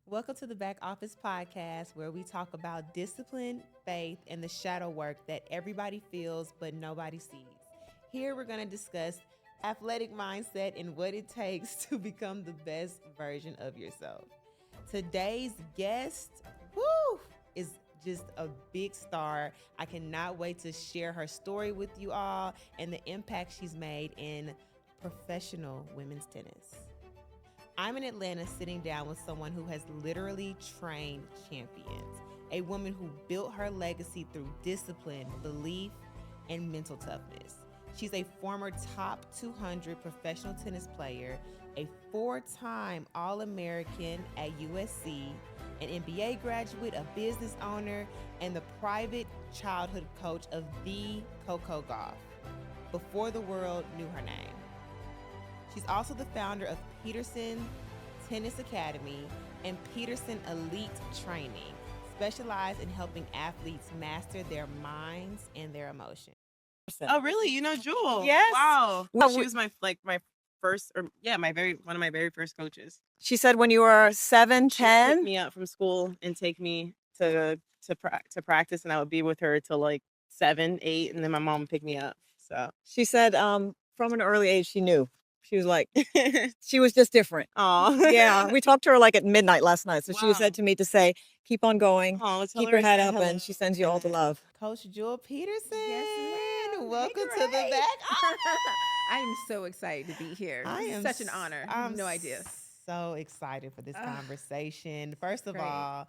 Welcome to the Back Office Podcast, where we talk about discipline, faith, and the shadow work that everybody feels but nobody sees. Here we're going to discuss athletic mindset and what it takes to become the best version of yourself. Today's guest, is just a big star. I cannot wait to share her story with you all and the impact she's made in professional women's tennis. I'm in Atlanta sitting down with someone who has literally trained champions, a woman who built her legacy through discipline, belief, and mental toughness. She's a former top 200 professional tennis player, a 4-time All-American at USC, an MBA graduate, a business owner, and the private childhood coach of the Coco Gauff before the world knew her name. She's also the founder of Peterson Tennis Academy and Peterson Elite Training, specialized in helping athletes master their minds and their emotions. Oh, really? You know Jewel? Yes. Wow. Well, She was my first, or one of my very first coaches. She said when you were 7, She would pick 10. me up from school and take me to practice, and I would be with her till like 7, 8, and then my mom would pick me up. So She said from an early age she knew. She was like, she was just different. oh Yeah, we talked to her like at midnight last night. So she Wow. said to me to say, keep on going, Oh, tell keep her your I head said up, hello. and she sends you all the love. Coach Jewel Peterson. Yes, ma'am. Welcome Hey, to the Grace. back. I am so excited to be here. I This am is such an honor. I have no idea. So excited for this Ugh. conversation. First of Great. all,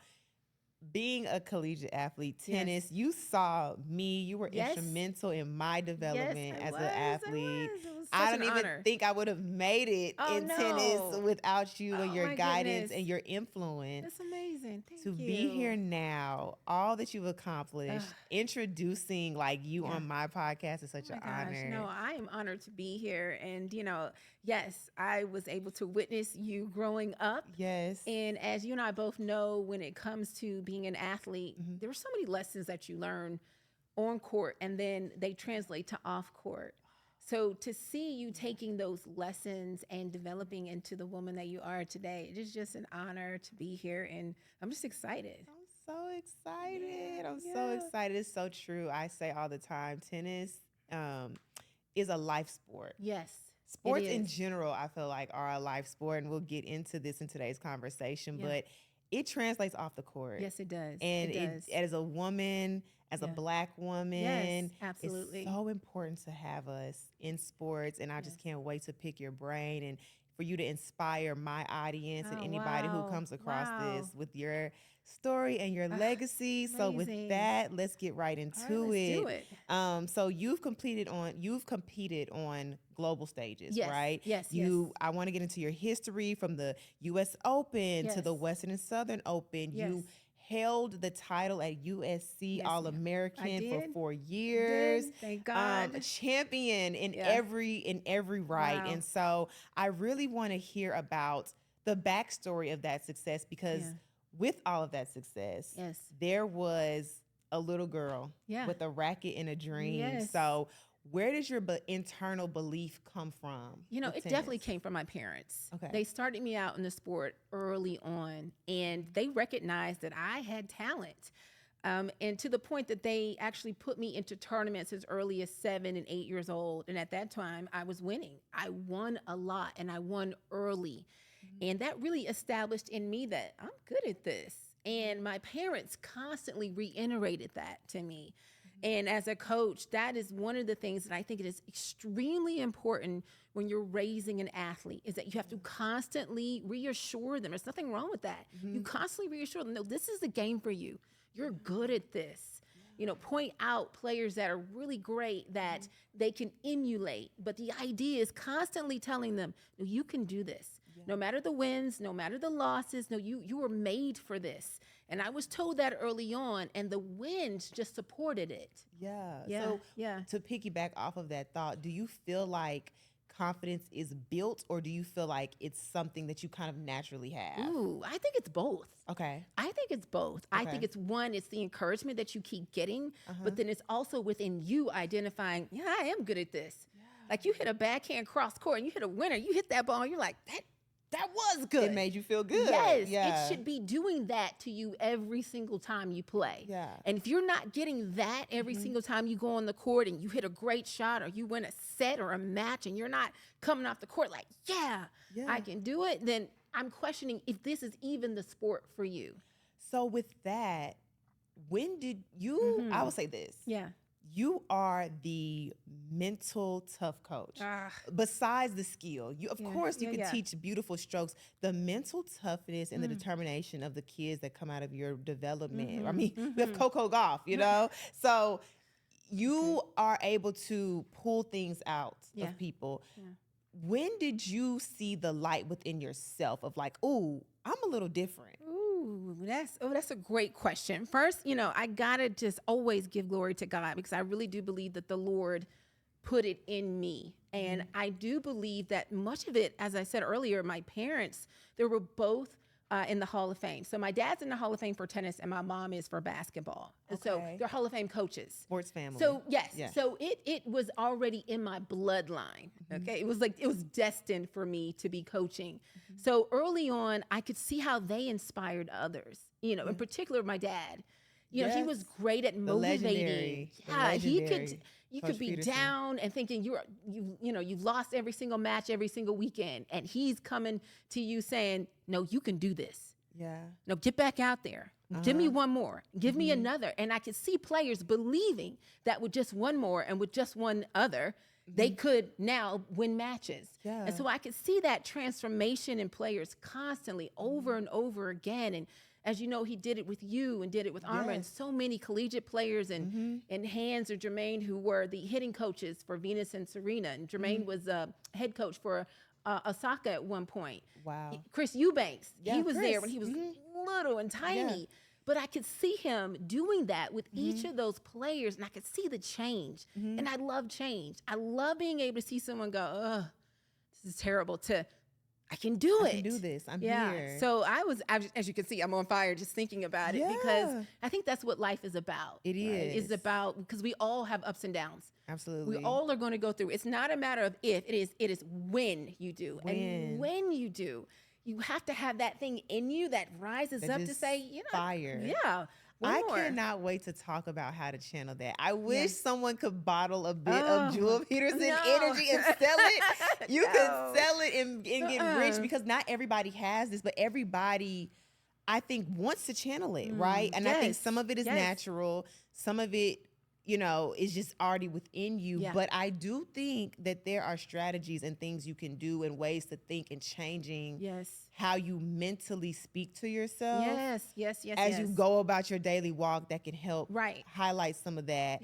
being a collegiate athlete, Yes. tennis, you saw me. You were Yes. instrumental in my development Yes, I as was, an athlete. It was I such don't an even honor. think I would have made it Oh, in tennis no. without you and Oh, your my guidance goodness. and your influence. That's amazing. Thank To you. be here now, all that you've accomplished, Ugh. introducing like you Yeah. on my podcast is such Oh an my gosh, honor. no, I am honored to be here. And, yes, I was able to witness you growing up. Yes. And as you and I both know, when it comes to being an athlete, Mhm. there are so many lessons that you learn on court and then they translate to off court. So to see you taking those lessons and developing into the woman that you are today, it is just an honor to be here. And I'm just excited. I'm so excited. Yeah, I'm so yeah. excited. It's so true. I say all the time, tennis is a life sport. Yes. Sports in is. general, I feel like, are a life sport, and we'll get into this in today's conversation, Yeah. but it translates off the court. Yes, it does. And it does. as a woman, as a Yeah. Black woman, absolutely. it's so important to have us in sports. And I just Yes. can't wait to pick your brain and for you to inspire my audience and Oh, anybody who wow. comes across Wow. this with your story and your legacy. So with amazing. that, let's get right into All right, let's do it. So you've competed on global stages, Yes, right? yes, I want to get into your history from the US Open to the Yes. Western and Southern Open. Yes. You held the title at USC Yes, ma'am. All-American I for did. 4 years. Thank God. A champion in Yeah. every right. Wow. And so I really want to hear about the backstory of that success because Yeah. with all of that success, Yes. there was a little girl Yeah. with a racket and a dream. Yes. So where does your internal belief come from? It with definitely tennis? came from my parents. Okay. They started me out in the sport early on, and they recognized that I had talent. And to the point that they actually put me into tournaments as early as 7 and 8 years old. And at that time, I was winning. I won a lot, and I won early. And that really established in me that I'm good at this. And my parents constantly reiterated that to me. And as a coach, that is one of the things that I think it is extremely important when you're raising an athlete is that you have to constantly reassure them. There's nothing wrong with that. You constantly reassure them, no, this is the game for you. You're good at this. Point out players that are really great that they can emulate. But the idea is constantly telling them, no, you can do this. No matter the wins, no matter the losses, no, you were made for this. And I was told that early on, and the wins just supported it. Yeah. Yeah, So yeah. to piggyback off of that thought, do you feel like confidence is built or do you feel like it's something that you kind of naturally have? Ooh, I think it's both. Okay. I think it's both. I think Okay. it's one, it's the encouragement that you keep getting, but then it's also within you identifying, yeah, I am good at this. Like you hit a backhand cross court and you hit a winner, you hit that ball, and you're like, that was good. It made you feel good. Yes, Yeah. it should be doing that to you every single time you play. Yeah. And if you're not getting that every single time you go on the court and you hit a great shot or you win a set or a match and you're not coming off the court like, yeah. I can do it, then I'm questioning if this is even the sport for you. So with that, when did you, I will say this. Yeah. You are the mental tough coach. Besides the skill, you of course you can teach beautiful strokes. The mental toughness and the determination of the kids that come out of your development. I mean, we have Coco Gauff, you know? So you are able to pull things out of people. When did you see the light within yourself of like, ooh, I'm a little different? Ooh, that's a great question. First, I gotta just always give glory to God because I really do believe that the Lord put it in me. And I do believe that much of it, as I said earlier, my parents, they were both in the Hall of Fame. So my dad's in the Hall of Fame for tennis and my mom is for basketball. And so they're Hall of Fame coaches. Sports family. So yes, so it was already in my bloodline. Okay, it was destined for me to be coaching. So early on, I could see how they inspired others. In particular, my dad. He was great at motivating. You could be Peterson. down and thinking you've lost every single match every single weekend, and he's coming to you saying, "No, you can do this. Yeah. No, get back out there. Give me one more. Give me another." And I could see players believing that with just one more and with just one other, they could now win matches. Yeah. And so I could see that transformation in players constantly over and over again. And as you know, he did it with you and did it with Arma and so many collegiate players and Hans or Jermaine, who were the hitting coaches for Venus and Serena. And Jermaine was a head coach for Osaka at one point. Wow. Chris Eubanks, he was Chris. there when he was little and tiny. But I could see him doing that with each of those players, and I could see the change. And I love change. I love being able to see someone go, "Ugh, this is terrible," to I can do it. I can do this. I'm here. So as you can see, I'm on fire just thinking about it because I think that's what life is about. It is. It's about, because we all have ups and downs. Absolutely. We all are going to go through. It's not a matter of if, it is when you do. And when you do, you have to have that thing in you that rises up to say, fire. Yeah. I cannot wait to talk about how to channel that. I wish someone could bottle a bit of Jewel Peterson energy and sell it. You can sell it and get rich, because not everybody has this, but everybody, I think, wants to channel it, right? And I think some of it is natural. Some of it, is just already within you. Yeah. But I do think that there are strategies and things you can do and ways to think and changing how you mentally speak to yourself. Yes. As you go about your daily walk, that can help highlight some of that.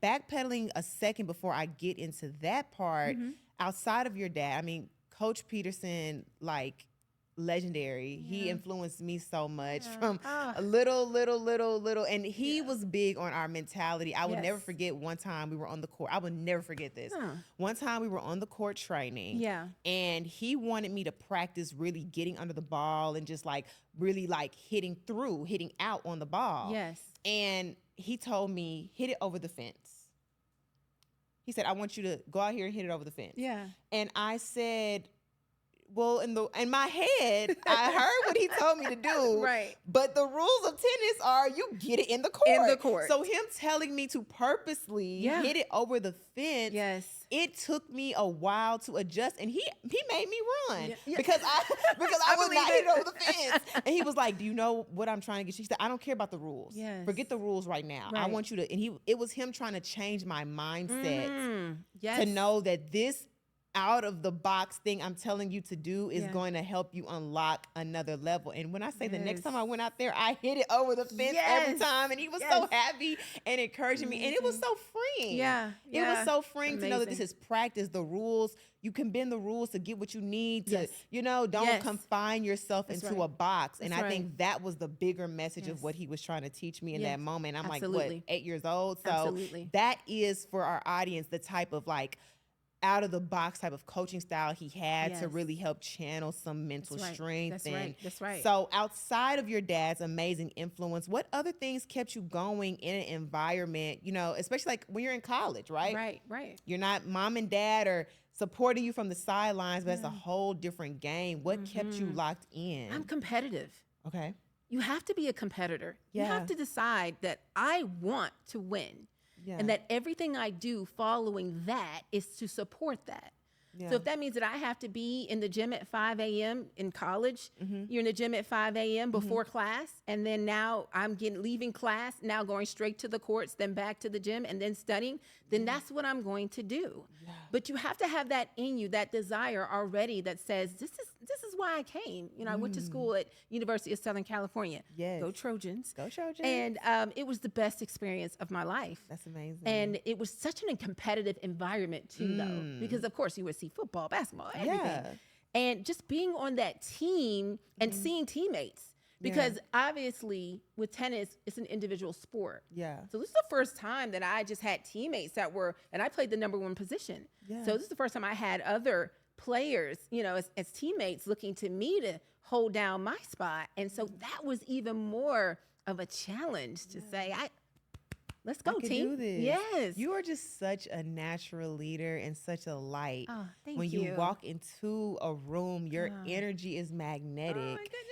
Backpedaling a second before I get into that part, outside of your dad, I mean, Coach Peterson, legendary. He influenced me so much from a little, and he was big on our mentality. I would never forget one time we were on the court. I would never forget this. One time we were on the court training, and he wanted me to practice really getting under the ball and just really hitting out on the ball. And he told me, hit it over the fence. He said, I want you to go out here and hit it over the fence. And I said, well, in my head, I heard what he told me to do. But the rules of tennis are you get it in the court. So him telling me to purposely hit it over the fence, it took me a while to adjust, and he made me run because I was not hitting over the fence. And he was like, "Do you know what I'm trying to get you?" He said, "I don't care about the rules. Forget the rules right now. I want you to." And it was him trying to change my mindset to know that this out of the box thing I'm telling you to do is going to help you unlock another level. And when I say the next time I went out there, I hit it over the fence every time, and he was so happy and encouraging me, and it was so freeing. It was so freeing to know that this is practice. The rules, you can bend the rules to get what you need to, don't confine yourself into a box. And I think that was the bigger message of what he was trying to teach me in that moment. I'm like, what, 8 years old? So that is, for our audience, the type of out of the box type of coaching style he had to really help channel some mental strength. That's right. So outside of your dad's amazing influence, what other things kept you going in an environment, especially when you're in college, right? Right. You're not, mom and dad are supporting you from the sidelines, but it's a Yeah. whole different game. What kept you Mhm. locked in? I'm competitive. Okay. You have to be a competitor. You Yeah. have to decide that I want to win Yeah. and that everything I do following that is to support that. Yeah. So if that means that I have to be in the gym at 5 a.m. in college, you're in the gym at 5 a.m. before class, and then now I'm leaving class, now going straight to the courts, then back to the gym, and then studying, then that's what I'm going to do. Yeah. But you have to have that in you, that desire already that says, this is why I came. You know, I went to school at University of Southern California. Yes. Go Trojans. Go Trojans. And it was the best experience of my life. That's amazing. And it was such an competitive environment too, though, because of course you would see football, basketball, everything. Yeah. And just being on that team and seeing teammates, because obviously with tennis, it's an individual sport. Yeah. So this is the first time that I just had teammates that were, and I played the number one position. Yeah. So this is the first time I had other players, you know, as teammates looking to me to hold down my spot. And so that was even more of a challenge to say, let's go, I can team. do this. Yes. You are just such a natural leader and such a light. Oh, thank when you. you walk into a room, your Oh. energy is magnetic. Oh my goodness.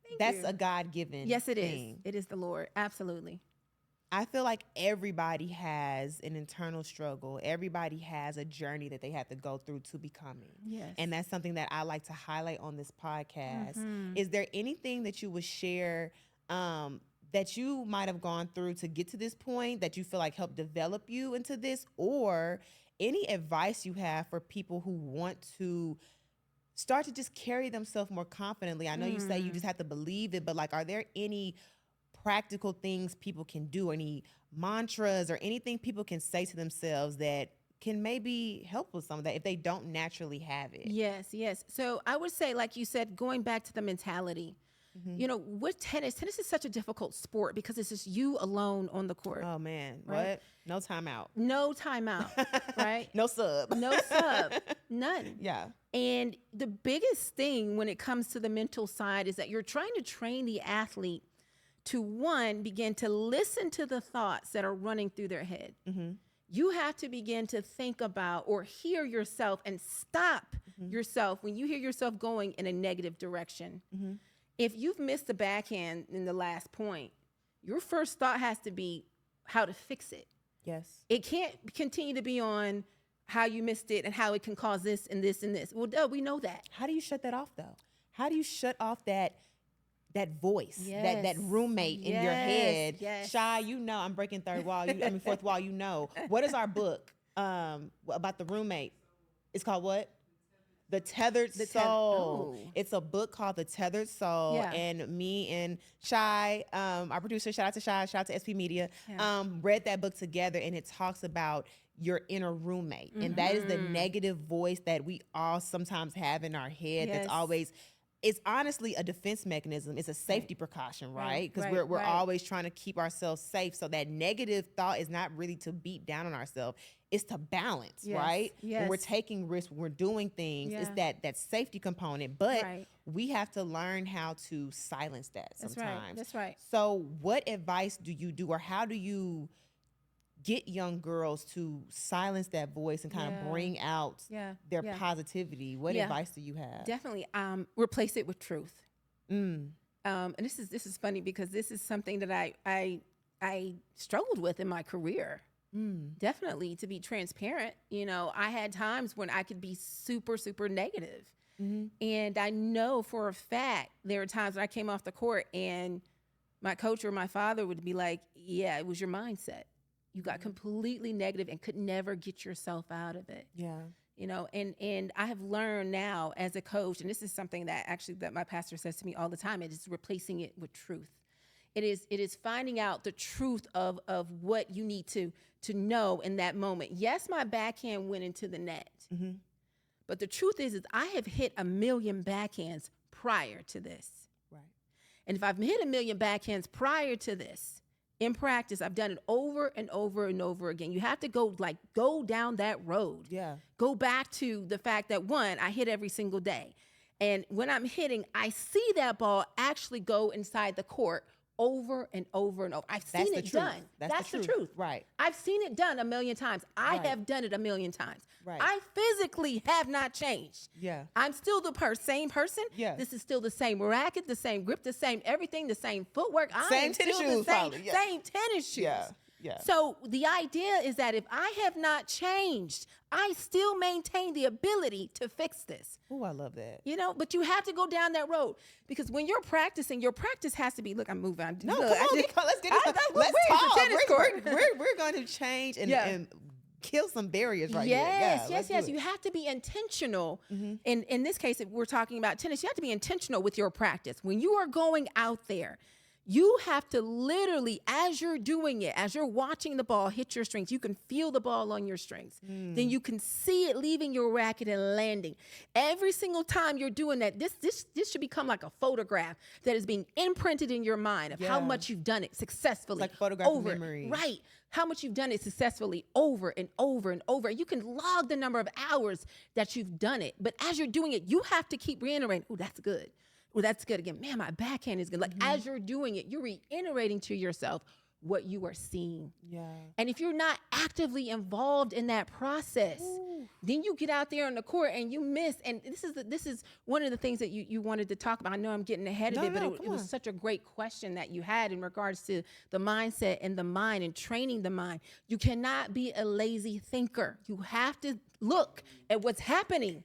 Thank That's you. a God-given Yes, it is. thing. It is the Lord. Absolutely. I feel like everybody has an internal struggle. Everybody has a journey that they have to go through to becoming. Yes. And that's something that I like to highlight on this podcast. Mhm. Is there anything that you would share that you might have gone through to get to this point that you feel like helped develop you into this, or any advice you have for people who want to start to just carry themselves more confidently? I know you say you just have to believe it, but like, are there any practical things people can do, any mantras or anything people can say to themselves that can maybe help with some of that if they don't naturally have it? Yes, yes. So I would say, like you said, going back to the mentality, you know, with tennis is such a difficult sport because it's just you alone on the court. Oh man, Right? what? No timeout. No timeout, right? No sub. No sub, none. Yeah. And the biggest thing when it comes to the mental side is that you're trying to train the athlete to, one, begin to listen to the thoughts that are running through their head. You have to begin to think about or hear yourself and stop yourself when you hear yourself going in a negative direction. If you've missed a backhand in the last point, your first thought has to be how to fix it. Yes. It can't continue to be on how you missed it and how it can cause this and this and this. Well, duh, we know that. How do you shut that off though? How do you shut off that voice, that Yes. roommate in your Yes, head? yes. Shy, you know, I'm breaking third wall. Fourth wall, you know. What is our book about the roommate? It's called what? The Tethered Soul. Oh. It's a book called The Tethered Soul. Yeah. And me and Shy, our producer, shout out to Shy, shout out to SP Media, Yeah. read that book together, and it talks about your inner roommate. And that is the negative voice that we all sometimes have in our head Yes. that's always, it's honestly a defense mechanism. It's a safety precaution, right? Because right, we're right. always trying to keep ourselves safe. So that negative thought is not really to beat down on ourselves. It's to balance, Yes, right? When we're yes. taking risks, when we're doing things, it's Yeah. that safety component. But Right. we have to learn how to silence that That's sometimes. right. That's right. So what advice do you do, or how do you get young girls to silence that voice and kind of Yeah. bring out Yeah. their yeah. positivity? What Yeah. advice do you have? Definitely replace it with truth. Mm. And this is funny because this is something that I struggled with in my career. Definitely, to be transparent, you know, I had times when I could be super, super negative. And I know for a fact there were times when I came off the court and my coach or my father would be like, yeah, it was your mindset. You got completely negative and could never get yourself out of it. Yeah. You know, and I have learned now as a coach, and this is something that my pastor says to me all the time, it is replacing it with truth. It is finding out the truth of what you need to know in that moment. Yes, my backhand went into the net, but the truth is I have hit 1 million backhands prior to this. Right. And if I've hit 1 million backhands prior to this, in practice, I've done it over and over and over again. You have to go down that road. Yeah. Go back to the fact that, one, I hit every single day. And when I'm hitting, I see that ball actually go inside the court over and over and over. I've That's seen the it truth. done. That's the the truth. truth. Right. I've seen it done a million times. I Right. have done it a million times. Right. I physically have not changed. Yeah. I'm still the same person. Yeah. This is still the same racket, the same grip, the same everything, the same footwork. I Same am tennis still shoes, the same, probably. Yeah. same tennis shoes. Yeah. Yeah. So the idea is that if I have not changed, I still maintain the ability to fix this. Oh, I love that. You know, but you have to go down that road because when you're practicing, your practice has to be. Look, I'm moving. No, look, come on, let's get this. Let's we're at the talk. tennis court. We're going to change and kill some barriers right here. Yes, Yeah, let's do yes. it. You have to be intentional. In this case, if we're talking about tennis, you have to be intentional with your practice. When you are going out there, you have to literally, as you're doing it, as you're watching the ball hit your strings, you can feel the ball on your strings. Then you can see it leaving your racket and landing. Every single time you're doing that, this should become like a photograph that is being imprinted in your mind of how Yeah. much you've done it successfully. It's like photographic over, memory. Right. How much you've done it successfully over and over and over. You can log the number of hours that you've done it. But as you're doing it, you have to keep reiterating, oh, that's good. Oh, that's good again. Man, my backhand is good. Like as you're doing it, you're reiterating to yourself what you are seeing. Yeah. And if you're not actively involved in that process, then you get out there on the court and you miss. And this is one of the things that you wanted to talk about. I know I'm getting ahead of it, but it was such a great question that you had in regards to the mindset and the mind and training the mind. You cannot be a lazy thinker. You have to look at what's happening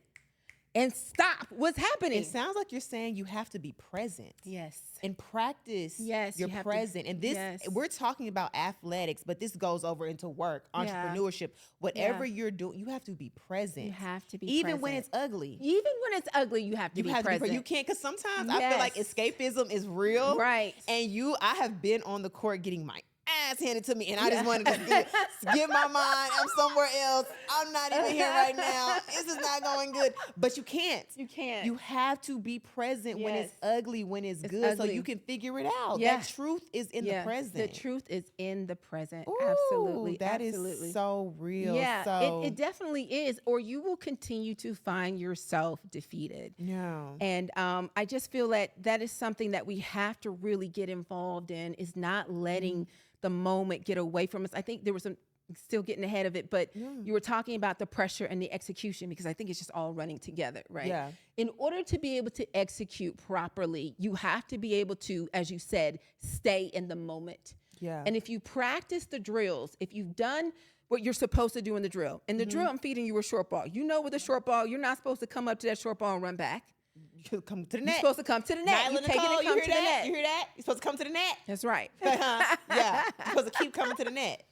and stop what's happening. It sounds like you're saying you have to be present. Yes. In practice, Yes, you're you have to- present. And this, yes. we're talking about athletics, but this goes over into work, entrepreneurship, whatever you're doing, you have to be present. You have to be even when present. it's ugly. Even when it's ugly, you have to You be have present. to be. You can't, because sometimes I feel like Yes. escapism is real. Right. And I have been on the court getting my ass handed to me, and I just wanted to get my mind. I'm somewhere else. I'm not even here right now. This is not going good. But you can't. You can't. You have to be present when it's Yes. ugly, when it's good, so ugly. you can figure it out. Yeah. That truth is in the present. The truth is in the present. Ooh, Absolutely. that absolutely. is so real. Yeah, So, it definitely is. Or you will continue to find yourself defeated. no. And I just feel that is something that we have to really get involved in, is not letting the moment get away from us. I think there was still getting ahead of it, but you were talking about the pressure and the execution, because I think it's just all running together, right? Yeah. In order to be able to execute properly, you have to be able to, as you said, stay in the moment. Yeah. And if you practice the drills, if you've done what you're supposed to do in the drill, drill, I'm feeding you a short ball. You know, with a short ball, you're not supposed to come up to that short ball and run back. You come to the You're net. supposed to come to the net. Nyla You take it Nicole, and come you to hear the that? net. You hear that? You're supposed to come to the net. That's right. Yeah. You're supposed to keep coming to the net.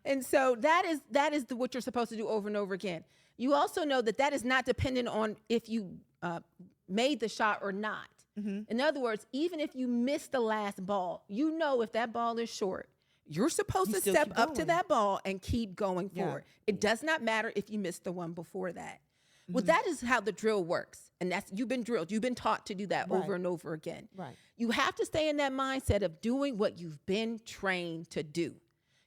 And so that is what you're supposed to do over and over again. You also know that is not dependent on if you made the shot or not. In other words, even if you miss the last ball, you know if that ball is short, you're supposed to still step keep up to going. that ball and keep going Yeah. forward. It does not matter if you missed the one before that. Well, that is how the drill works. And you've been drilled. You've been taught to do that Right. over and over again. Right. You have to stay in that mindset of doing what you've been trained to do.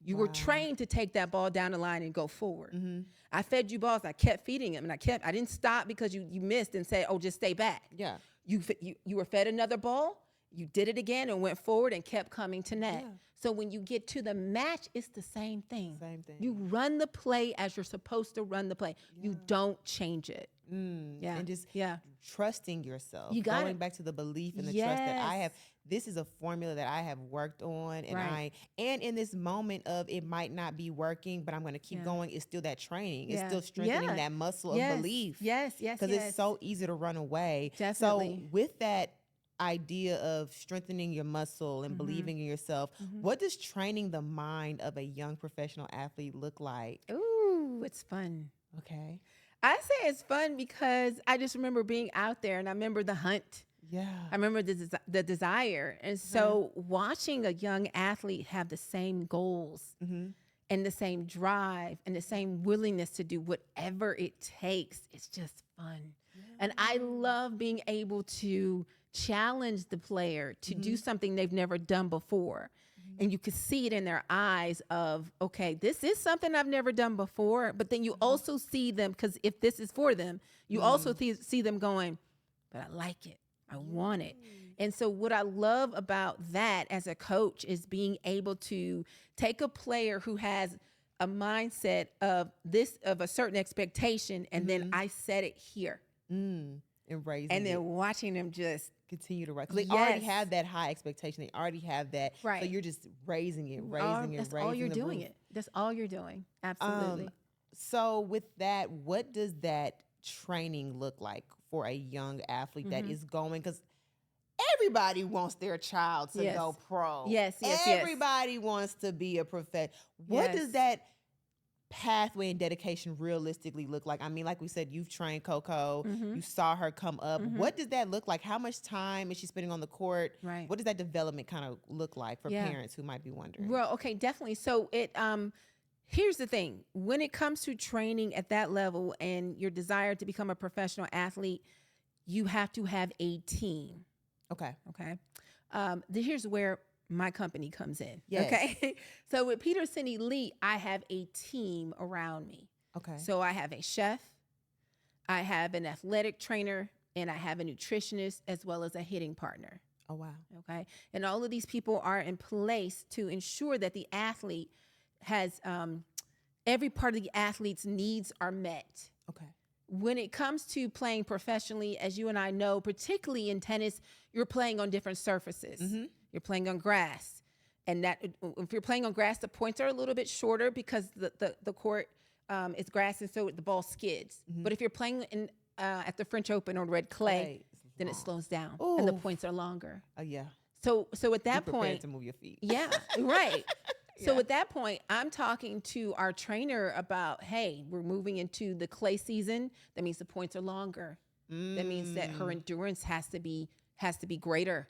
You were trained to take that ball down the line and go forward. I fed you balls. I kept feeding them, and I didn't stop because you missed and said, "Oh, just stay back." Yeah. You were fed another ball. You did it again and went forward and kept coming to net. Yeah. So when you get to the match, it's the same thing. Same thing. You run the play as you're supposed to run the play. You don't change it. Yeah. And just Yeah. trusting yourself. You got Going it. back to the belief and the trust that I Yes. have. This is a formula that I have worked on, and Right. and in this moment of it might not be working, but I'm going to keep Yeah. going. It's still that training. It's Yeah. still strengthening Yeah. that muscle Yes. of belief. Yes, yes, Because yes. it's so easy to run away. Definitely. So with that idea of strengthening your muscle and believing in yourself, what does training the mind of a young professional athlete look like? Ooh, it's fun. Okay. I say it's fun because I just remember being out there, and I remember the hunt. Yeah. I remember the desire. And so watching a young athlete have the same goals and the same drive and the same willingness to do whatever it takes, it's just fun. And I love being able to challenge the player to do something they've never done before. And you can see it in their eyes of, okay, this is something I've never done before. But then you also see them, because if this is for them, you also see them going, but I like it. I want it. And so what I love about that as a coach is being able to take a player who has a mindset of a certain expectation, and then I set it here. And raising And then it. watching them just Continue to rise. Because they already Yes. have that high expectation. They already have that. So Right. you're just raising it, that's all you're the doing roof. it. That's all you're doing. Absolutely. So with that, what does that training look like for a young athlete that is going? Because everybody wants their child to Yes. go pro. Yes. Everybody wants to be a professional. What does Yes. that pathway and dedication realistically look like? I mean, like we said, you've trained Coco. You saw her come up. What does that look like? How much time is she spending on the court? Right. What does that development kind of look like for Yeah. parents who might be wondering? Well, okay, definitely. So here's the thing. When it comes to training at that level and your desire to become a professional athlete, you have to have a team. Okay. Okay. Here's where my company comes in. Yes. Okay. So with Peterson Elite, I have a team around me. Okay. So I have a chef, I have an athletic trainer, and I have a nutritionist as well as a hitting partner. Oh, wow. Okay. And all of these people are in place to ensure that the athlete has every part of the athlete's needs are met. Okay. When it comes to playing professionally, as you and I know, particularly in tennis, you're playing on different surfaces. You're playing on grass. And that if you're playing on grass, the points are a little bit shorter because the court is grass, and so the ball skids. But if you're playing at the French Open on red clay, then it slows down and the Oof. points are longer. Oh, yeah. So at that Be prepared point, to move your feet. yeah, right. So Yeah. at that point, I'm talking to our trainer about, hey, we're moving into the clay season. That means the points are longer. That means that her endurance has to be greater.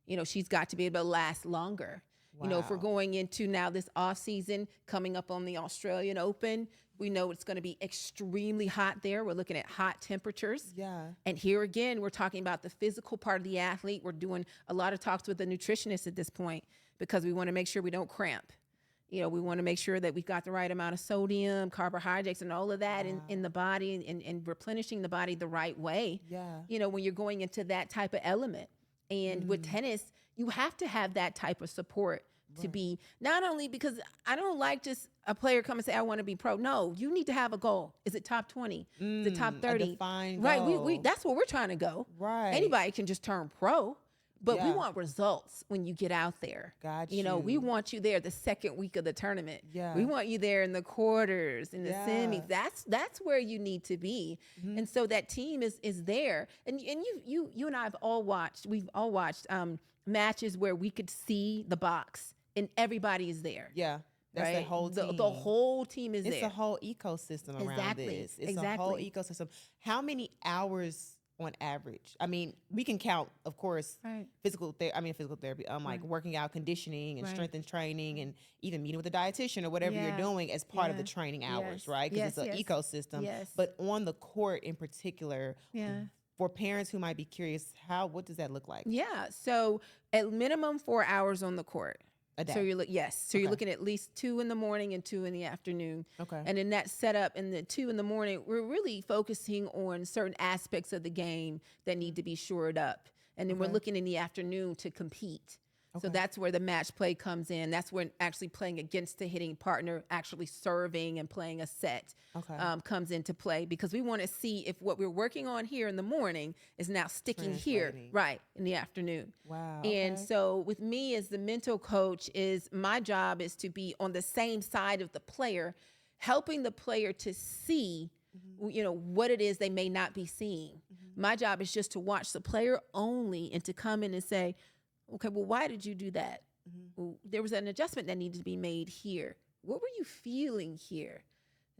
You know, she's got to be able to last longer. You know, if we're Wow. going into now this off season, coming up on the Australian Open, we know it's going to be extremely hot there. We're looking at hot temperatures. Yeah. And here again, we're talking about the physical part of the athlete. We're doing a lot of talks with the nutritionist at this point because we want to make sure we don't cramp. You know, we want to make sure that we've got the right amount of sodium, carbohydrates, and all of that in the body and replenishing the body the right way. Yeah. You know, when you're going into that type of element. And with tennis, you have to have that type of support to be, not only because I don't like just a player come and say, I want to be pro. No, you need to have a goal. Is it top 20? Is it top 30? A defined Right. goal. We that's where we're trying to go. Right. Anybody can just turn pro, but we Yeah. want results when you get out there. Got You know, we you. want you there the second week of the tournament. Yeah. We want you there in the quarters, in the Yeah. semis. That's where you need to be. And so that team is there. And you and I have all watched. We've all watched matches where we could see the box and everybody is there. Yeah. That's right? the whole team. The whole team is It's there. a whole ecosystem around Exactly. this. It's a whole Exactly. ecosystem. How many hours on average? I mean, we can count, of course, Right. physical therapy, like working out, conditioning, and Right. strength and training, and even meeting with a dietitian or whatever you're Yeah. doing as part of the Yeah. training hours, Yes. right? Because Yes, it's an yes. ecosystem. Yes. But on the court in particular, Yeah. for parents who might be curious, what does that look like? Yeah. So at minimum 4 hours on the court. A day. So you're you're Okay. looking at least 2 in the morning and 2 in the afternoon. Okay. And in that setup, in the 2 in the morning, we're really focusing on certain aspects of the game that need to be shored up. And then we're Okay. looking in the afternoon to compete. So Okay. that's where the match play comes in. That's when actually playing against the hitting partner, actually serving and playing a set Okay. comes into play, because we want to see if what we're working on here in the morning is now sticking here, Translating. right, in the afternoon. Wow. And okay. so with me as the mental coach, is my job is to be on the same side of the player, helping the player to see, you know, what it is they may not be seeing. My job is just to watch the player only and to come in and say, okay, well, why did you do that? Well, there was an adjustment that needed to be made here. What were you feeling here?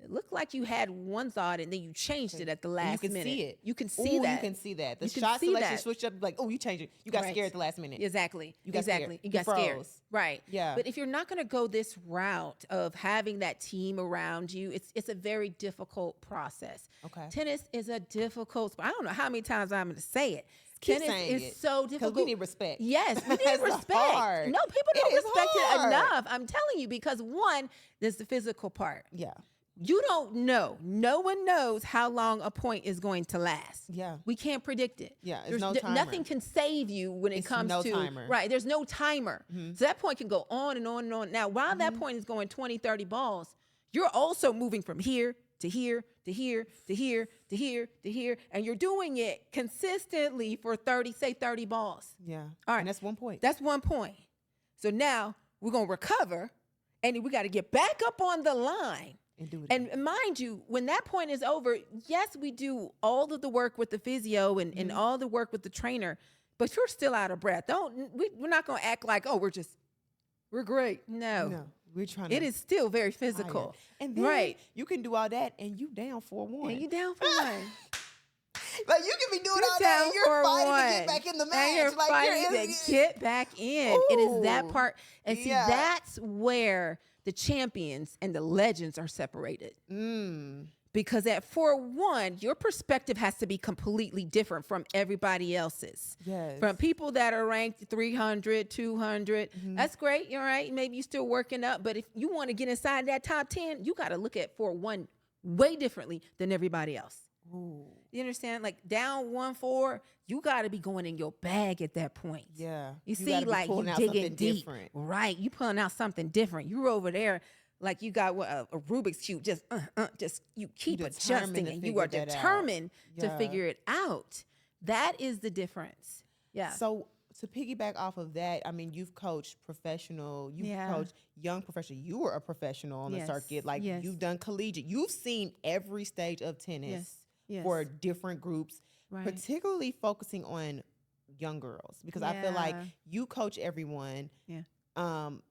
It looked like you had one thought and then you changed it at the And last you can minute. see it. You can see Ooh, that. You can see that. The You can shot see selection that. switched up, like, you changed it. You got Right. scared at the last minute. Exactly. You got exactly. scared. You You got scared. froze. Right. Yeah. But if you're not going to go this route of having that team around you, it's a very difficult process. Okay. Tennis is a difficult sport. I don't know how many times I'm going to say it. Keep Tennis saying is it, so Because difficult. we need respect. Yes, we need It's respect. hard. No, people It don't is respect it hard. enough. I'm telling you, because one, there's the physical part. Yeah. You don't know. No one knows how long a point is going to last. Yeah. We can't predict it. Yeah, it's There's no timer. nothing can save you when it It's comes no to timer. right. There's no timer. So that point can go on and on and on. Now, while that point is going 20, 30 balls, you're also moving from here to here to here to here to here to here, and you're doing it consistently for 30 balls. Yeah. All right. And that's 1 point. That's 1 point. So now we're going to recover, and we got to get back up on the line. And do it. And mind you, when that point is over, yes, we do all of the work with the physio and all the work with the trainer, but you're still out of breath. We're not going to act like, oh, we're great. No. We're trying to. It is still very physical. And then you can do all that and you down 4-1. And you down for one. Like you can be doing You're all that down and you're for fighting one. to get back in the match. And you're like fighting to get back in. It is that Ooh. part. And see, Yeah. that's where the champions and the legends are separated. Because at 4-1, your perspective has to be completely different from everybody else's. Yes. From people that are ranked 300, 200, that's great. You're right. Maybe you're still working up. But if you want to get inside that top 10, you got to look at 4-1 way differently than everybody else. Ooh. You understand? Like down 1-4, you got to be going in your bag at that point. Yeah. You see, gotta be like pulling you out digging something deep, different. right? You pulling out something different. You're over there like you got a Rubik's cube. Just you keep determined adjusting, to and you are figure that out. determined to Yeah. figure it out. That is the difference. Yeah. So to piggyback off of that, I mean, you've coached professional, you've Yeah. coached young professional. You were a professional on the Yes. circuit. Like Yes. you've done collegiate. You've seen every stage of tennis Yes. Yes. for different groups, Right. particularly focusing on young girls, because I feel like Yeah. you coach everyone, Yeah.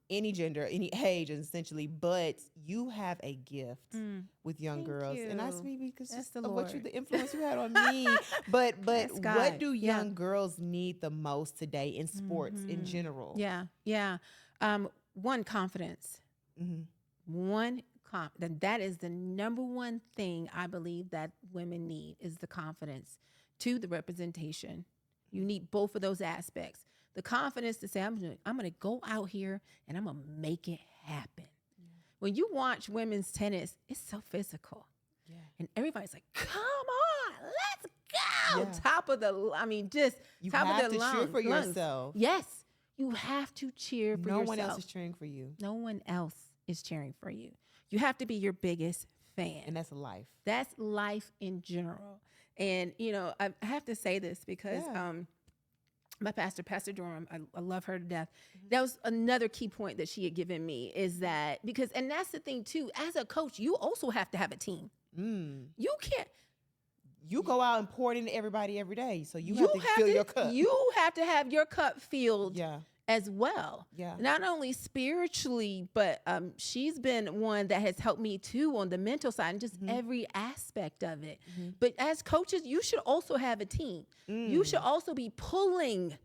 any gender, any age, essentially, but you have a gift with young Thank girls, and that's you. maybe because That's just the of what Lord. the influence you had on me. But That's what God. do Yeah. young girls need the most today in sports in general? Yeah. Yeah. One, confidence. That is the number one thing I believe that women need is the confidence. Two, the representation. You need both of those aspects. The confidence to say, I'm going to go out here and I'm going to make it happen. When you watch women's tennis, it's so physical. Yeah. And everybody's like, come on, let's go. Yeah. Top of the, just You top have of the to cheer for lungs. yourself. Yes, you have to cheer for No yourself. one else is cheering for you, No one else is cheering for you. You have to be your biggest fan. and that's life. That's life in general. And, I have to say this because Yeah. my Pastor Durham, I love her to death. That was another key point that she had given me is that and that's the thing too, as a coach, you also have to have a team. You can't. You go out and pour it into everybody every day, so you have to fill your cup. You have to have your cup filled Yeah. as well. Yeah. Not only spiritually, but she's been one that has helped me too on the mental side and just every aspect of it. But as coaches, you should also have a team. You should also be pulling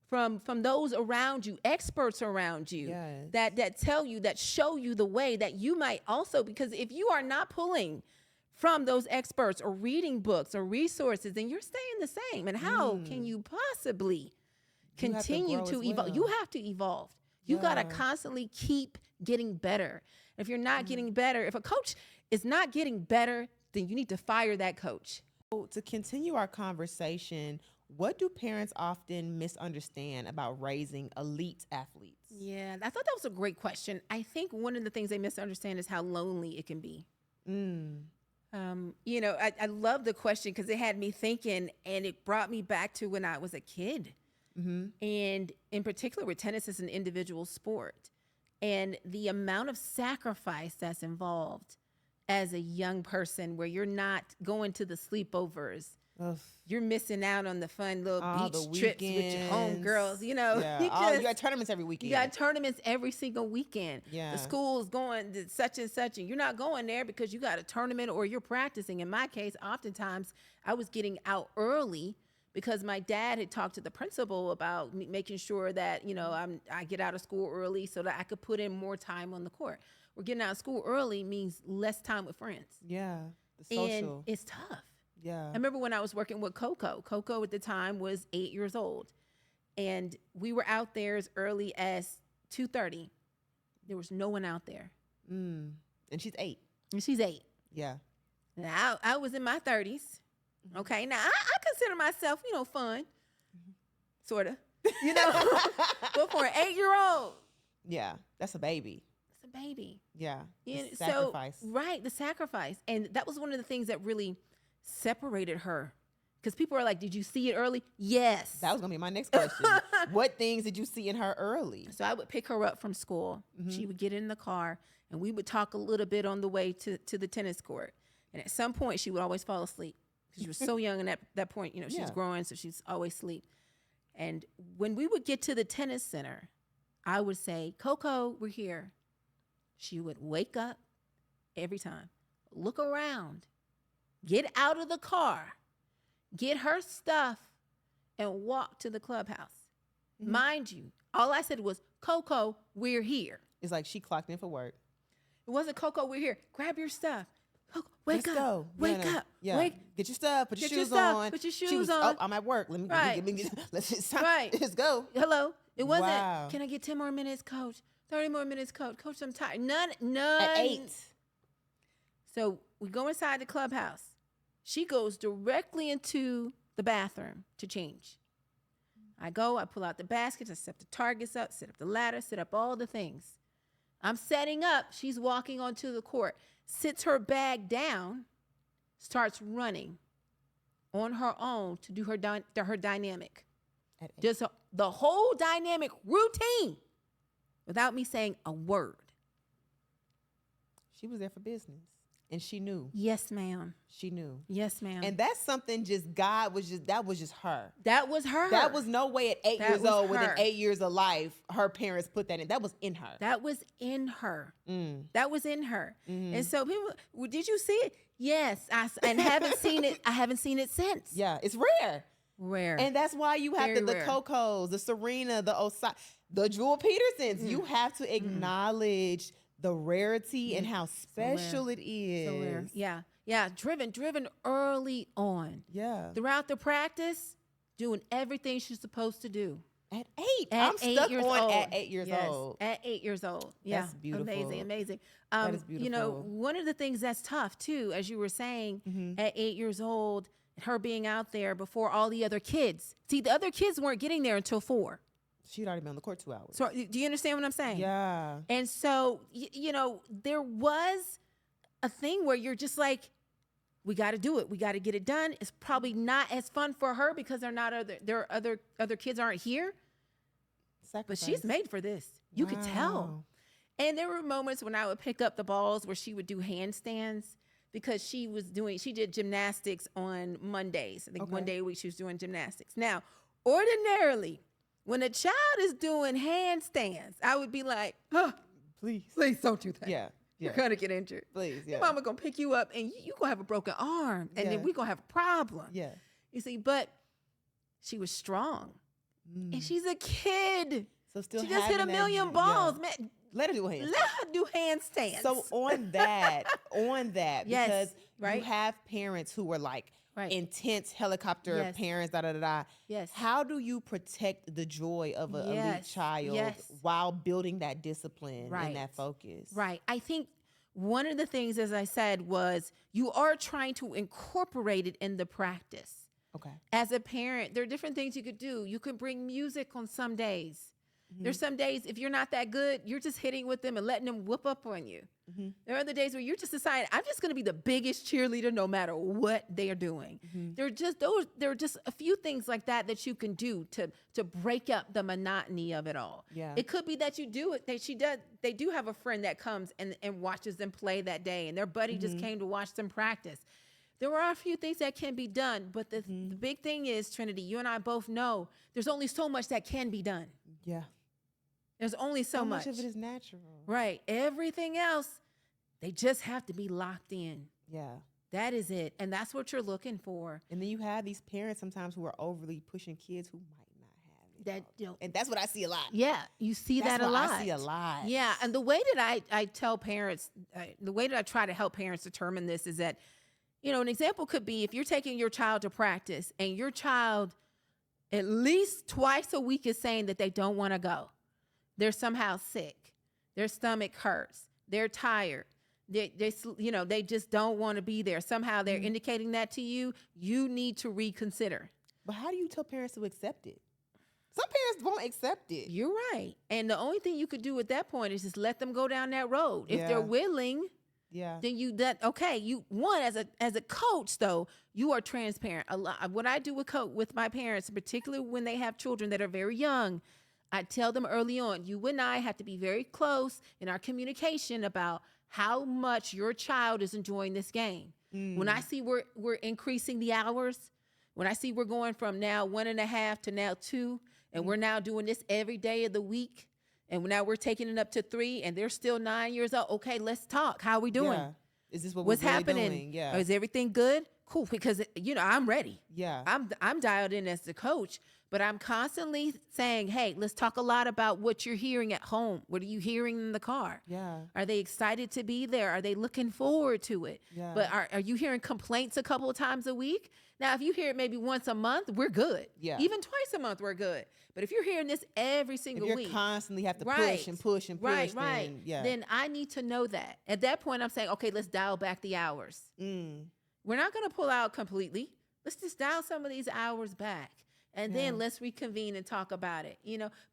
from those around you, experts around you Yes. that tell you, that show you the way that you might also, because if you are not pulling from those experts or reading books or resources, then you're staying the same. And how can you possibly You have to continue grow to as evolve? well. You have to evolve. You got to Yeah. constantly keep getting better. If you're not getting better, if a coach is not getting better, then you need to fire that coach. So to continue our conversation, what do parents often misunderstand about raising elite athletes? Yeah, I thought that was a great question. I think one of the things they misunderstand is how lonely it can be. I love the question because it had me thinking, and it brought me back to when I was a kid. And in particular, with tennis is an individual sport, and the amount of sacrifice that's involved as a young person, where you're not going to the sleepovers. Ugh. You're missing out on the fun little All the beach trips with your homegirls. Yeah. You got tournaments every weekend. You got tournaments every single weekend. Yeah. The school's going to such and such, and you're not going there because you got a tournament or you're practicing. In my case, oftentimes I was getting out early because my dad had talked to the principal about making sure that, I get out of school early so that I could put in more time on the court. We're getting out of school early means less time with friends. Yeah. The social. And it's tough. Yeah. I remember when I was working with Coco. Coco at the time was 8 years old. And we were out there as early as 2:30. There was no one out there. And she's 8. and she's 8. Yeah. Now, I was in my 30s. Okay. Now, I consider myself, fun. Sort of. But for an 8-year-old. Yeah. That's a baby. It's a baby. Yeah. Yeah, The sacrifice. Right. The sacrifice. And that was one of the things that really separated her. Because people are like, did you see it early? Yes. That was going to be my next question. What things did you see in her early? So I would pick her up from school. She would get in the car, and we would talk a little bit on the way to the tennis court. And at some point, she would always fall asleep. Because she was so young, and at that point, she was growing, so she's always asleep. And when we would get to the tennis center, I would say, Coco, we're here. She would wake up every time, look around, get out of the car, get her stuff, and walk to the clubhouse. Mind you, all I said was, Coco, we're here. It's like she clocked in for work. It wasn't Coco, we're here. Grab your stuff. Coco, wake Let's up. go. Wake up. Yeah. Wake. Get your stuff. Put your Get your shoes stuff, on. put your She shoes was, on. Oh, I'm at work. Let me Right. let's just Right. Let's go. Hello. It wasn't, Wow. can I get 10 more minutes, coach? 30 more minutes, coach. Coach, I'm tired. None. At 8. So we go inside the clubhouse. She goes directly into the bathroom to change. I go, I pull out the baskets, I set the targets up, set up the ladder, set up all the things. I'm setting up. She's walking onto the court, sits her bag down, starts running on her own to do her dynamic. At 8. Just the whole dynamic routine without me saying a word. She was there for business. And she knew. Yes, ma'am. She knew. Yes, ma'am. And that's something that was just her. That was her. That was no way at 8 That years was old, within her. 8 years of life, her parents put that in. That was in her. That was in her. Mm. That was in her. Mhm. And so people, well, did you see it? Yes. And haven't seen it. I haven't seen it since. Yeah, it's rare. Rare. And that's why you have Very the rare. Cocos, the Serena, the Osaka, the Jewel Petersons. You have to acknowledge the rarity and how special it is. So rare. Yeah. Yeah. Driven early on. Yeah. Throughout the practice, doing everything she's supposed to do. At 8. At I'm 8 stuck years on old. at 8 years Yes, old. At 8 years old. Yeah. That's beautiful. Amazing. That is You know, beautiful. one of the things that's tough too, as you were saying, at 8 years old, her being out there before all the other kids. See, the other kids weren't getting there until 4. She'd already been on the court 2 hours. So do you understand what I'm saying? Yeah. And so, there was a thing where you're just like, we got to do it. We got to get it done. It's probably not as fun for her because other kids aren't here. But she's Sacrifice. made for this. You could tell. Wow. And there were moments when I would pick up the balls where she would do handstands because she did gymnastics on Mondays. I think Okay. one day a week she was doing gymnastics. Now, ordinarily, when a child is doing handstands, I would be like, oh, Please. please don't do that. Yeah. You're Yeah. going to get injured. Please. Yeah. Your mama going to pick you up and you going to have a broken arm and Yeah. then we're going to have a problem. Yeah. You see, but she was strong and she's a kid. So still She just hit a having that million ju- balls, yeah. man. Let her do a handstand. Let her do handstands. So on that, Yes, because right. you have parents who are like Right. intense helicopter Yes. parents, da da da da. Yes. How do you protect the joy of an elite Yes, child yes. while building that discipline Right. and that focus? Right. I think one of the things, as I said, was you are trying to incorporate it in the practice. Okay. As a parent, there are different things you could do. You could bring music on some days. There's some days, if you're not that good, you're just hitting with them and letting them whoop up on you. There are other days where you're just deciding, I'm just going to be the biggest cheerleader no matter what they're doing. There are just a few things like that you can do to break up the monotony of it all. Yeah. It could be that you do it. They do have a friend that comes and watches them play that day, and their buddy just came to watch them practice. There are a few things that can be done, but the big thing is, Trinity, you and I both know there's only so much that can be done. Yeah. There's only so How much. much of it is natural? Right. Everything else, they just have to be locked in. Yeah. That is it. And that's what you're looking for. And then you have these parents sometimes who are overly pushing kids who might not have it. That, And that's what I see a lot. yeah, you see That's that a what lot. I see a lot. Yeah. And the way that I tell parents, the way that I try to help parents determine this is that, an example could be if you're taking your child to practice and your child at least twice a week is saying that they don't want to go. They're somehow sick. Their stomach hurts. They're tired. They just don't want to be there. Somehow they're Mhm. indicating that to you. You need to reconsider. But how do you tell parents to accept it? Some parents won't accept it. You're right. And the only thing you could do at that point is just let them go down that road. If Yeah. they're willing, Yeah. then as a coach though, you are transparent. A lot what I do with my parents, particularly when they have children that are very young, I tell them early on, you and I have to be very close in our communication about how much your child is enjoying this game. When I see we're increasing the hours, when I see we're going from now 1.5 to now 2, and we're now doing this every day of the week, and now we're taking it up to 3, and they're still 9 years old. Okay, let's talk. How are we doing? Yeah. Is this what What's we're really happening? doing? Yeah. Is everything good? Cool, because I'm ready. Yeah. I'm dialed in as the coach, but I'm constantly saying, hey, let's talk a lot about what you're hearing at home. What are you hearing in the car? Yeah. Are they excited to be there? Are they looking forward to it? Yeah. But are you hearing complaints a couple of times a week? Now, if you hear it maybe once a month, we're good. Yeah. Even twice a month, we're good. But if you're hearing this every single If week, you constantly have to Right. push and push and push, right, then, yeah. then I need to know that. At that point, I'm saying, okay, let's dial back the hours. We're not going to pull out completely. Let's just dial some of these hours back. And then let's reconvene and talk about it,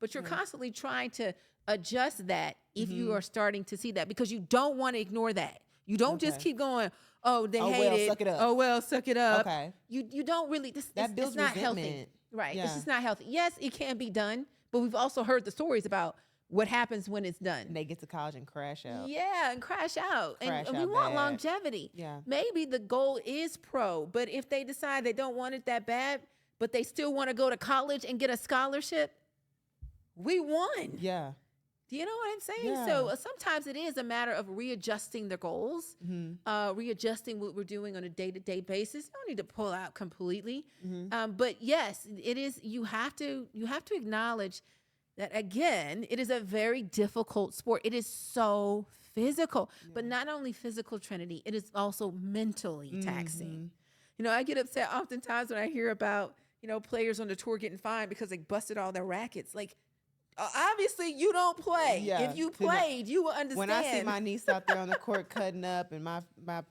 But you're constantly trying to adjust that if you are starting to see that, because you don't want to ignore that. You don't just Okay. keep going, oh, they Oh, hate well, it. suck it up. Oh, well, suck it up. Okay. You don't really, That builds it's not healthy. resentment. Right. Yeah. It's just not healthy. Yes, it can be done, but we've also heard the stories about what happens when it's done. And they get to college and crash out. Yeah, and crash out. Crash And we out want bad. longevity. Yeah. Maybe the goal is pro, but if they decide they don't want it that bad, but they still want to go to college and get a scholarship, we won. Yeah. Do you know what I'm saying? Yeah. So sometimes it is a matter of readjusting their goals, readjusting what we're doing on a day-to-day basis. You don't need to pull out completely. But yes, it is. You have to acknowledge that, again, it is a very difficult sport. It is so physical, but not only physical, Trinity, it is also mentally taxing. I get upset oftentimes when I hear about, players on the tour getting fined because they busted all their rackets. Like, obviously you don't play. Yeah. If you played, you will understand. When I see my niece out there on the court cutting up and my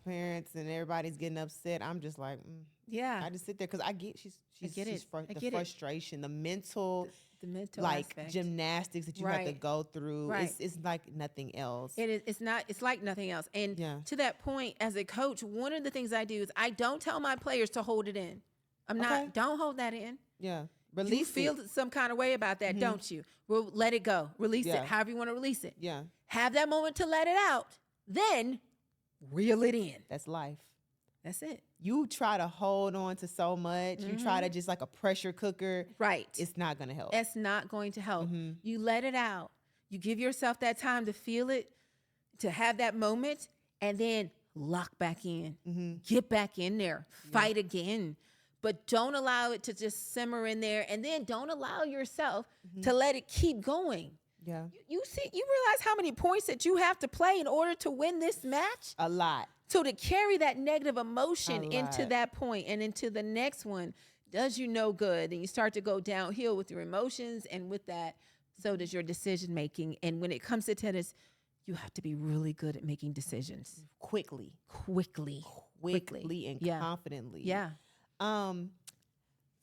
parents and everybody's getting upset, I'm just like, yeah, I just sit there because I get I get it. I the get it. frustration, the mental, the mental like aspect. gymnastics that you have to Right. go through. Right. It's like nothing else. It is. It's not. It's like nothing else. And Yeah. to that point, as a coach, one of the things I do is I don't tell my players to hold it in. I'm Okay. not. Don't hold that in. Yeah. You Release feel it. some kind of way about that, don't you? Well, let it go. Release Yeah. it. However you want to release it. Yeah. Have that moment to let it out. Then reel it in. That's life. That's it. You try to hold on to so much. You try to just like a pressure cooker. Right. It's not going to help. That's not going to help. You let it out. You give yourself that time to feel it, to have that moment, and then lock back in. Get back in there. Fight again. But don't allow it to just simmer in there, and then don't allow yourself to let it keep going. Yeah. You realize how many points that you have to play in order to win this match? A lot. So to carry that negative emotion A into lot. that point and into the next one does you no good. And you start to go downhill with your emotions, and with that, so does your decision making. And when it comes to tennis, you have to be really good at making decisions Quickly quickly. and Yeah. confidently. Yeah.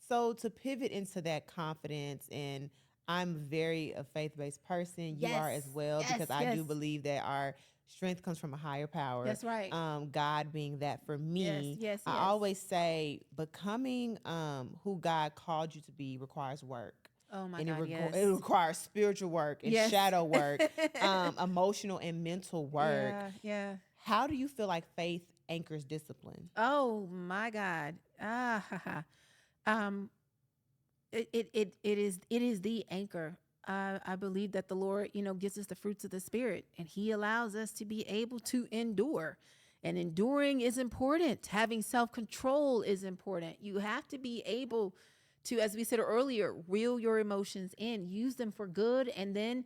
So to pivot into that confidence, and I'm very a faith-based person. You are as Yes. well, Yes, because I do yes. believe that our strength comes from a higher power. That's right. God being that for me. Yes, I yes. always say becoming who God called you to be requires work. Oh my And God, yes. it requires spiritual work and Yes. shadow work, emotional and mental work. Yeah, yeah. How do you feel like faith anchors discipline? Oh my God. It is the anchor. I believe that the Lord, gives us the fruits of the Spirit, and He allows us to be able to endure. And enduring is important. Having self-control is important. You have to be able to, as we said earlier, reel your emotions in, use them for good, and then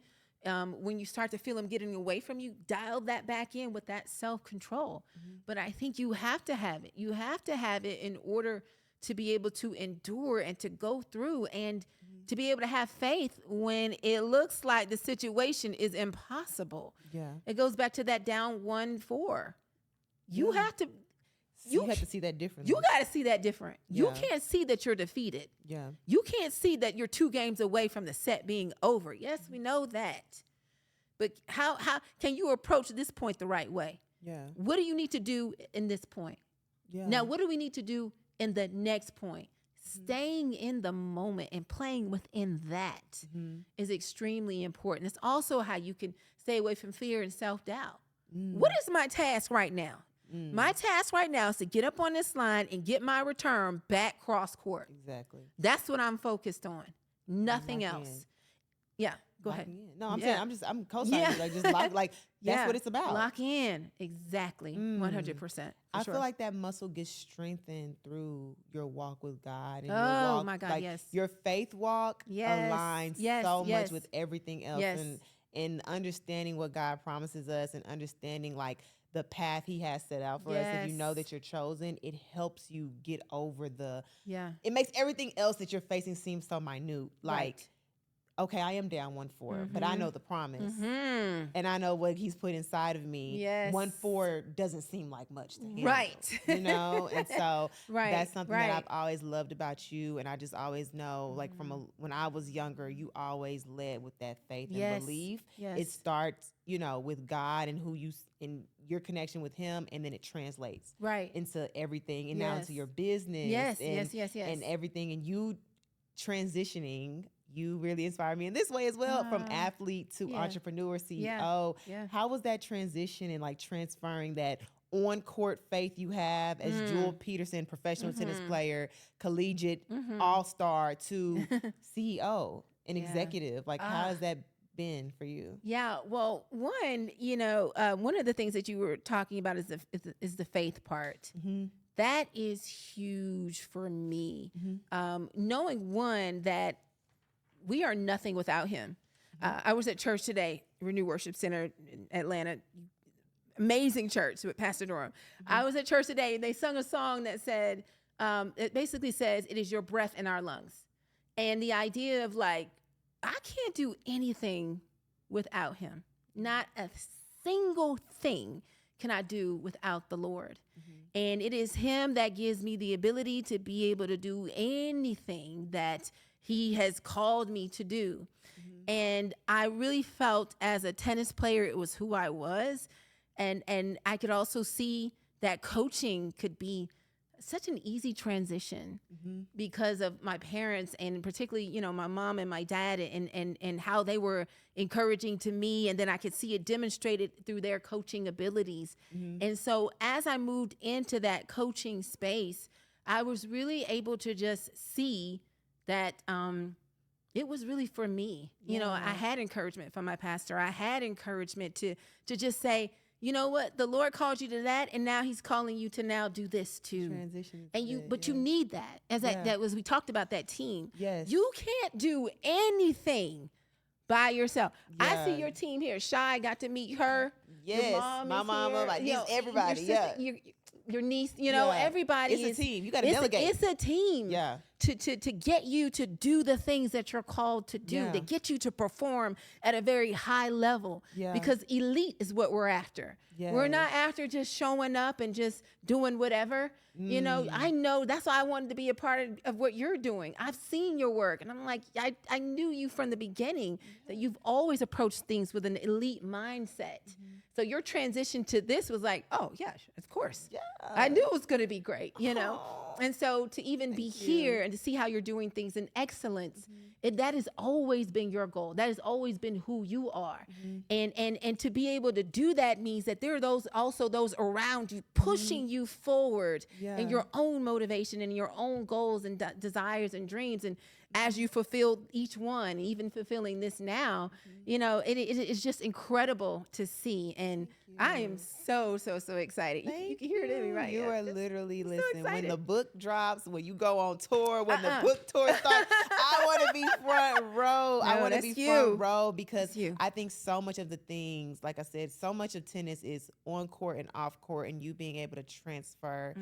when you start to feel them getting away from you, dial that back in with that self-control. But I think you have to have it. You have to have it in order to be able to endure and to go through. And to be able to have faith when it looks like the situation is impossible. Yeah. It goes back to that down 1-4. You Yeah. have to. You have to see that differently. You got to see that different. You Yeah. can't see that you're defeated. Yeah. You can't see that you're 2 games away from the set being over. Yes, we know that. But how can you approach this point the right way? Yeah. What do you need to do in this point? Yeah. Now, what do we need to do in the next point? Staying in the moment and playing within that is extremely important. It's also how you can stay away from fear and self-doubt. What is my task right now? My task right now is to get up on this line and get my return back cross court. Exactly. That's what I'm focused on. Nothing Lock else. in. Yeah, go ahead. Locking in. No, I'm Yeah. saying I'm co-signing. Yeah. Like just lock, like that's what it's about. Lock in. Exactly. 100%. I sure. feel like that muscle gets strengthened through your walk with God. And your Oh, walk, my God, like, yes. Your faith walk Yes, aligns yes, so yes. much with everything else. Yes. And understanding what God promises us and understanding like the path he has set out for us. If you know Yes. that you're chosen, it helps you get over Yeah. it makes everything else that you're facing seem so minute. Like, Right. okay, I am down 1-4, but I know the promise. Mm-hmm. And I know what he's put inside of me. Yes. 1-4 doesn't seem like much to him. Right. You know? And so Right. that's something right. that I've always loved about you. And I just always know, like when I was younger, you always led with that faith and Yes. belief. Yes. It starts, with God and in your connection with him, and then it translates Right. into everything and now into Yes. your business. Yes, and, yes. and everything. And you transitioning, you really inspire me in this way as well, from athlete to yeah. entrepreneur, CEO. Yeah. How was that transition and like transferring that on court faith you have as Jewel Peterson, professional tennis player, collegiate all-star, to CEO and Yeah. executive? Like, how has that been for you? Yeah. Well, one, one of the things that you were talking about is the faith part. That is huge for me. Knowing one that we are nothing without him. I was at church today, Renew Worship Center in Atlanta. Amazing church with Pastor Durham. I was at church today and they sung a song that said, it basically says, "It is your breath in our lungs." And the idea of like, I can't do anything without him. Not a single thing can I do without the Lord. And it is him that gives me the ability to be able to do anything that he has called me to do. And I really felt as a tennis player, it was who I was. And I could also see that coaching could be such an easy transition because of my parents, and particularly, my mom and my dad, and how they were encouraging to me. And then I could see it demonstrated through their coaching abilities. And so as I moved into that coaching space, I was really able to just see that it was really for me. I had encouragement from my pastor. I had encouragement to just say, you know what? The Lord called you to that, and now he's calling you to now do this too. Transition. And you need that. That was, we talked about that team. Yes. You can't do anything by yourself. I Yeah. see your team here. Shy, got to meet her. Yes. Your mom My is mama, here. my niece, everybody. Your sister, your niece, everybody. It's a team. You got to delegate. It's a team. Yeah. To get you to do the things that you're called to do, Yeah. to get you to perform at a very high level. Yeah. Because elite is what we're after. We're not after just showing up and just doing whatever. I know that's why I wanted to be a part of what you're doing. I've seen your work, and I'm like, I knew you from the beginning, that you've always approached things with an elite mindset. So your transition to this was like, oh yeah, of course. Yeah. I knew it was going to be great, And so to even be here and to see how you're doing things in excellence, that has always been your goal. That has always been who you are. And to be able to do that means that there are those around you pushing you forward in your own motivation and your own goals and desires and dreams. And as you fulfill each one, even fulfilling this now, it's just incredible to see. And I am so excited. You can hear it in me, right? You Yeah. are literally listening. When excited. the book drops, when you go on tour, when the book tour starts, I want to be front row. I want to be front row because I think so much of the things, like I said, so much of tennis is on court and off court, and you being able to transfer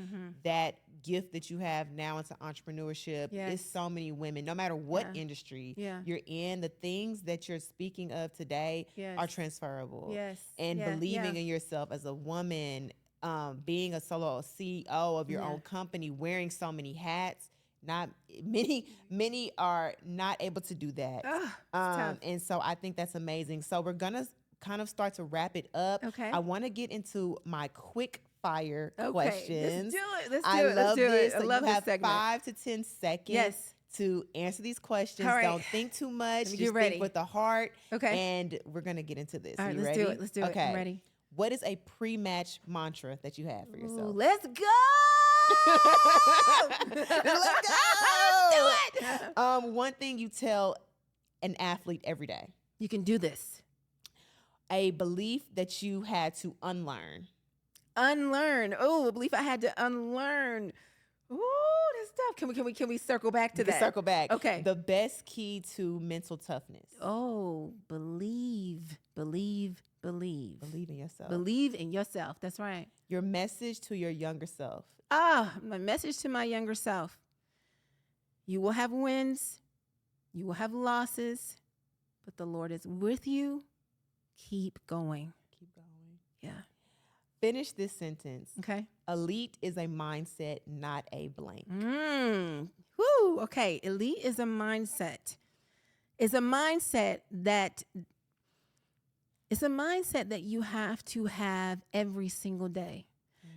that gift that you have now into entrepreneurship. Yes. It's so many women, no matter what Yeah. industry Yeah. you're in, the things that you're speaking of today Yes. are transferable. Yes. And Yeah. believing Yeah. in yourself as a woman, being a solo CEO of your Yeah. own company, wearing so many hats. Not many are not able to do that. Ugh, it's tough. And so I think that's amazing. So we're gonna kind of start to wrap it up. Okay. I want to get into my quick fire Okay. questions. Let's do it. Let's do I it. Let's love do this. it. I So love you this have segment. 5 to 10 seconds Yes. to answer these questions. All right. Don't think too much. Let me Just get ready. think with the heart. Okay. And we're gonna get into this. All right. You Let's ready? do it. Let's do it. Okay. I'm ready. What is a pre-match mantra that you have for Ooh, yourself? let's go. Let's go. Do it. One thing you tell an athlete every day. You can do this. A belief that you had to unlearn. Unlearn. Oh, a belief I had to unlearn. Ooh, that's tough. Can we circle back to We can that? circle back. Okay. The best key to mental toughness. Oh, believe. Believe in yourself. Believe in yourself. That's right. Your message to your younger self. My message to my younger self. You will have wins. You will have losses, but the Lord is with you. Keep going. Keep going. Yeah. Finish this sentence. Okay. Elite is a mindset, not a blank. Woo. Okay. Elite is a mindset. It's a mindset that you have to have every single day.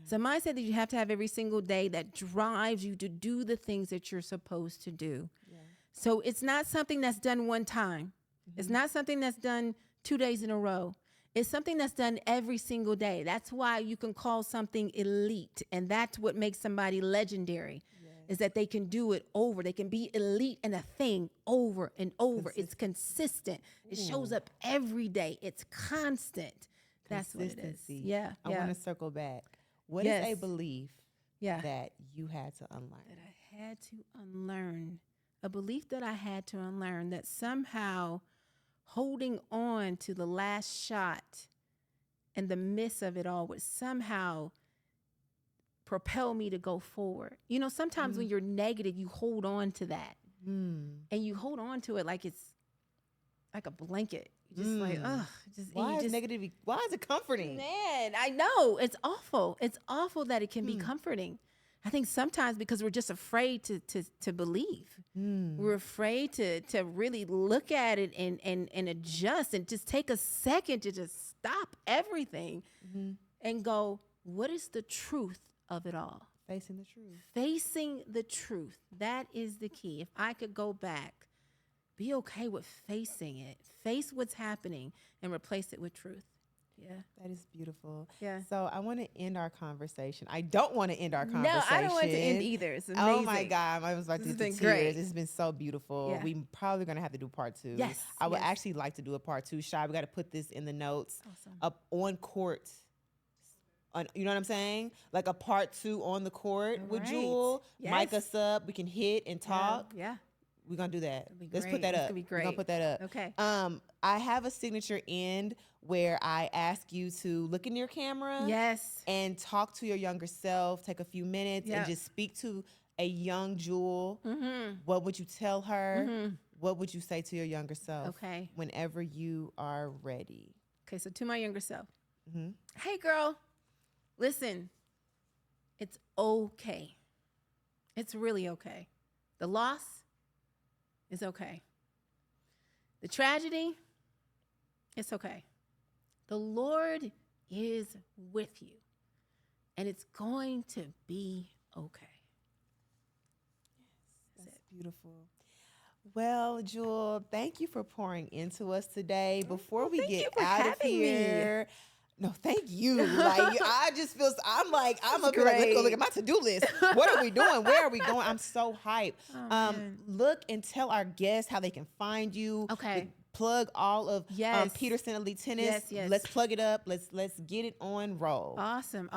It's a mindset that you have to have every single day that drives you to do the things that you're supposed to do. Yeah. So it's not something that's done one time. It's not something that's done 2 days in a row. It's something that's done every single day. That's why you can call something elite. And that's what makes somebody legendary, is that they can do it over. They can be elite in a thing over and over. It's consistent. It shows up every day. It's constant. That's what it is. Consistency. Yeah. I want to circle back. What is a Yes. belief Yeah. that you had to unlearn? That I had to unlearn. A belief that I had to unlearn, that somehow holding on to the last shot and the miss of it all would somehow propel me to go forward. You know, sometimes when you're negative, you hold on to that. And you hold on to it like it's like a blanket. You're just like, ugh. Why is negativity? Why is it comforting? Man, I know. It's awful. It's awful that it can be comforting. I think sometimes because we're just afraid to believe. We're afraid to really look at it and adjust and just take a second to just stop everything and go, what is the truth of it all? Facing the truth. Facing the truth. That is the key. If I could go back, be okay with facing it. Face what's happening and replace it with truth. Yeah. That is beautiful. Yeah. So I want to end our conversation. I don't want to end our conversation. No, I don't want it to end either. It's amazing. Oh my God. I was about to This get has to been tears. great. This has been so beautiful. Yeah. We probably going to have to do part 2. Yes, I would yes. actually like to do a part 2. Shy, we got to put this in the notes. Awesome. Up on court. You know what I'm saying? Like a part 2 on the court All with right. Jewel. Mic Yes. us up. We can hit and talk. Yeah. We're going to do that. That'd be Let's put great. that That's up. gonna be We're going to great. put that up. Okay. I have a signature end where I ask you to look in your camera Yes. and talk to your younger self, take a few minutes Yeah. and just speak to a young Jewel. Mm-hmm. What would you tell her? What would you say to your younger self? Okay. Whenever you are ready. Okay, so to my younger self. Mhm. Hey, girl, listen, it's okay. It's really okay. The loss is okay. The tragedy, it's okay. The Lord is with you, and it's going to be okay. That's beautiful. Well, Jewel, thank you for pouring into us today. Before we thank get you for out of having me. here, no, thank you. Like I just feel I'm up here like, let's go look at my to-do list. What are we doing? Where are we going? I'm so hyped. Oh, man. Look and tell our guests how they can find you. Okay. Plug all of Yes. Peterson Elite Tennis. Yes, yes. Let's plug it up. Let's get it on roll. Awesome.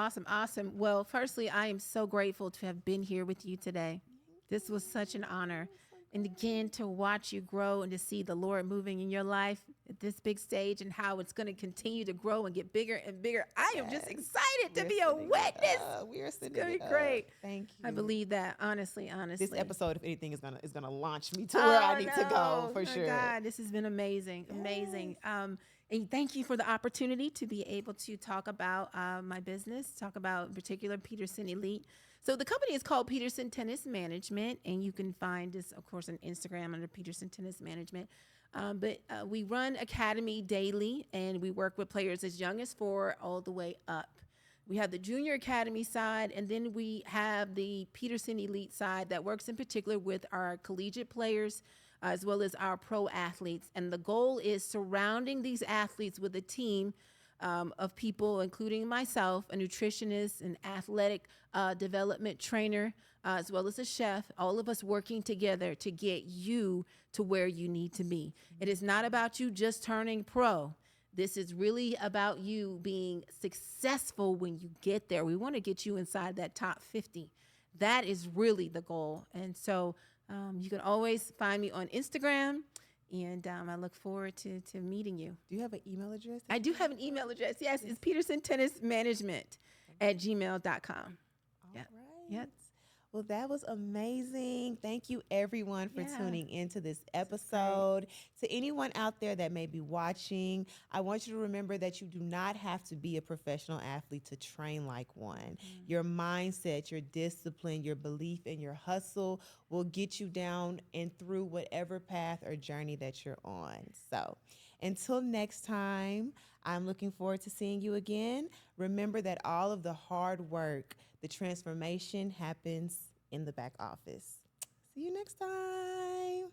Well, firstly, I am so grateful to have been here with you today. This was such an honor. And again, to watch you grow and to see the Lord moving in your life, this big stage and how it's going to continue to grow and get bigger and bigger. I am just Yes. excited to We're be a sending it witness. up. We are sending gonna it be great. up. Thank you. I believe that, honestly. This episode, if anything, is gonna launch me to where I need to go for sure. God, this has been amazing, amazing. And thank you for the opportunity to be able to talk about my business, talk about in particular Peterson Elite. So the company is called Peterson Tennis Management, and you can find us, of course, on Instagram under Peterson Tennis Management. But we run academy daily, and we work with players as young as 4 all the way up. We have the junior academy side, and then we have the Peterson Elite side that works in particular with our collegiate players as well as our pro athletes. And the goal is surrounding these athletes with a team of people, including myself, a nutritionist, an athletic development trainer, as well as a chef, all of us working together to get you to where you need to be. It is not about you just turning pro. This is really about you being successful when you get there. We want to get you inside that top 50. That is really the goal. And so you can always find me on Instagram, and I look forward to meeting you. Do you have an email address? I do have an email address. Yes, it's petersontennismanagement@gmail.com. All Yeah. right. Yep. Well, that was amazing. Thank you, everyone, for Yeah. tuning into this episode. To anyone out there that may be watching, I want you to remember that you do not have to be a professional athlete to train like one. Your mindset, your discipline, your belief, and your hustle will get you down and through whatever path or journey that you're on. So until next time, I'm looking forward to seeing you again. Remember that all of the hard work, the transformation happens in the back office. See you next time.